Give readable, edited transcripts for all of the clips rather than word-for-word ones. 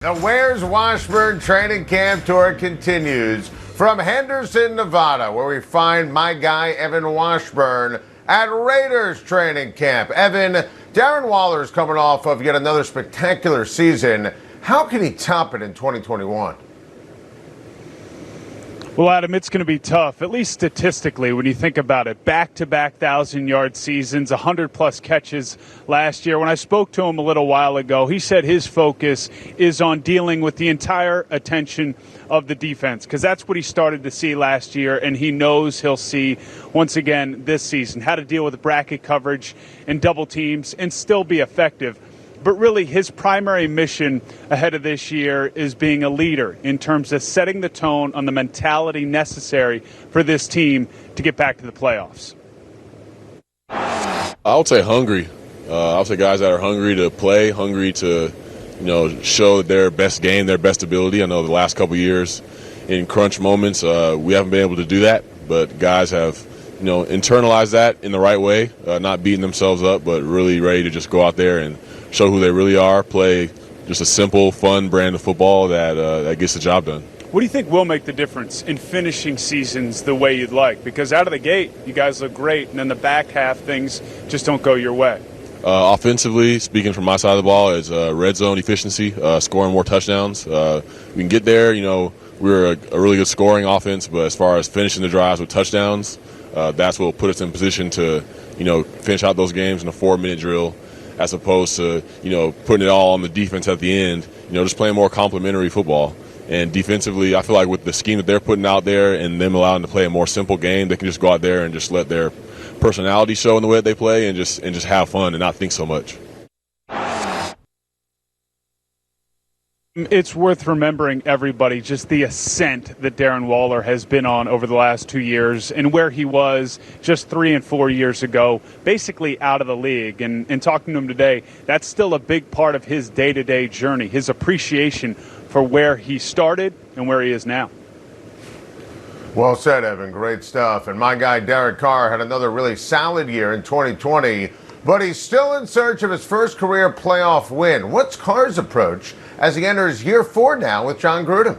The Where's Washburn training camp tour continues from Henderson, Nevada, where we find my guy Evan Washburn at Raiders training camp. Evan, Darren Waller's coming off of yet another spectacular season. How can he top it in 2021? Well, Adam, it's going to be tough, at least statistically, when you think about it. Back-to-back 1,000-yard seasons, 100-plus catches last year. When I spoke to him a little while ago, he said his focus is on dealing with the entire attention of the defense, because that's what he started to see last year, and he knows he'll see once again this season, how to deal with bracket coverage and double teams and still be effective. But really, his primary mission ahead of this year is being a leader in terms of setting the tone on the mentality necessary for this team to get back to the playoffs. I would say hungry. I would say guys that are hungry to play, hungry to, show their best game, their best ability. I know the last couple of years in crunch moments, we haven't been able to do that, but guys have, internalized that in the right way, not beating themselves up, but really ready to just go out there and show who they really are, play just a simple, fun brand of football that gets the job done. What do you think will make the difference in finishing seasons the way you'd like? Because out of the gate, you guys look great, and then the back half, things just don't go your way. Offensively, speaking from my side of the ball, is red zone efficiency, scoring more touchdowns. We can get there. We're a really good scoring offense, but as far as finishing the drives with touchdowns, that's what will put us in position to, finish out those games in a 4-minute drill, as opposed to, putting it all on the defense at the end, just playing more complementary football. And defensively, I feel like with the scheme that they're putting out there and them allowing to play a more simple game, they can just go out there and just let their personality show in the way that they play and just have fun and not think so much. It's worth remembering, everybody, just the ascent that Darren Waller has been on over the last 2 years and where he was just 3 and 4 years ago, basically out of the league. And talking to him today, that's still a big part of his day-to-day journey, his appreciation for where he started and where he is now. Well said, Evan. Great stuff. And my guy Carr had another really solid year in 2020, but he's still in search of his first career playoff win. What's Carr's approach as he enters year 4 now with Jon Gruden?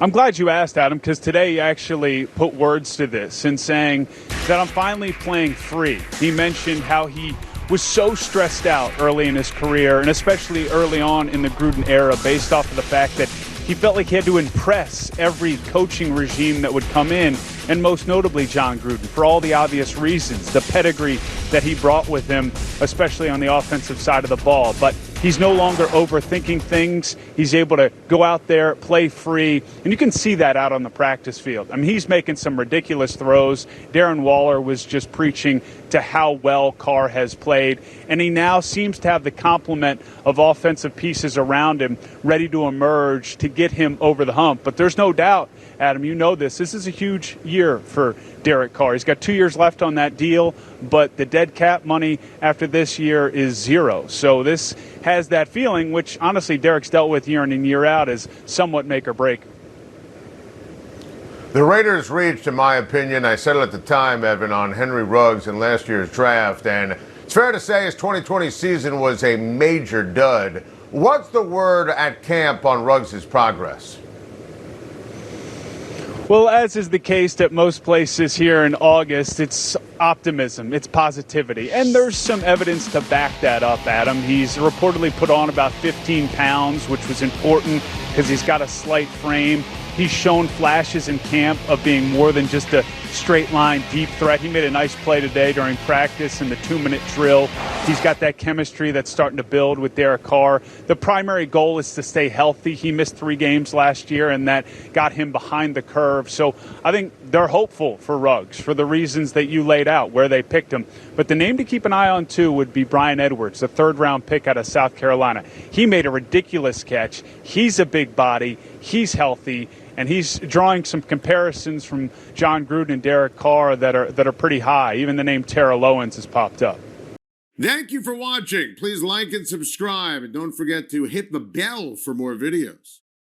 I'm glad you asked, Adam, because today he actually put words to this in saying that I'm finally playing free. He mentioned how he was so stressed out early in his career, and especially early on in the Gruden era, based off of the fact that he felt like he had to impress every coaching regime that would come in, and most notably Jon Gruden, for all the obvious reasons, the pedigree that he brought with him, especially on the offensive side of the ball. But he's no longer overthinking things. He's able to go out there, play free, and you can see that out on the practice field. I mean, he's making some ridiculous throws. Darren Waller was just preaching to how well Carr has played, and he now seems to have the complement of offensive pieces around him ready to emerge to get him over the hump. But there's no doubt, Adam, you know this is a huge year for Derek Carr. He's got 2 years left on that deal, but the dead cap money after this year is 0. So this has that feeling, which honestly Derek's dealt with year in and year out, as somewhat make or break. The Raiders reached, in my opinion, I said it at the time, Evan, on Henry Ruggs in last year's draft, and it's fair to say his 2020 season was a major dud. What's the word at camp on Ruggs' progress? Well, as is the case at most places here in August, it's optimism, it's positivity. And there's some evidence to back that up, Adam. He's reportedly put on about 15 pounds, which was important because he's got a slight frame. He's shown flashes in camp of being more than just a straight line deep threat. He made a nice play today during practice in the 2-minute drill. He's got that chemistry that's starting to build with Derek Carr. The primary goal is to stay healthy. He missed 3 games last year, and that got him behind the curve. So I think they're hopeful for Ruggs for the reasons that you laid out, where they picked him. But the name to keep an eye on, too, would be Bryan Edwards, the 3rd-round pick out of South Carolina. He made a ridiculous catch. He's a big body. He's healthy. And he's drawing some comparisons from Jon Gruden and Derek Carr that are pretty high. Even the name Terrell Owens has popped up. Thank you for watching. Please like and subscribe. And don't forget to hit the bell for more videos.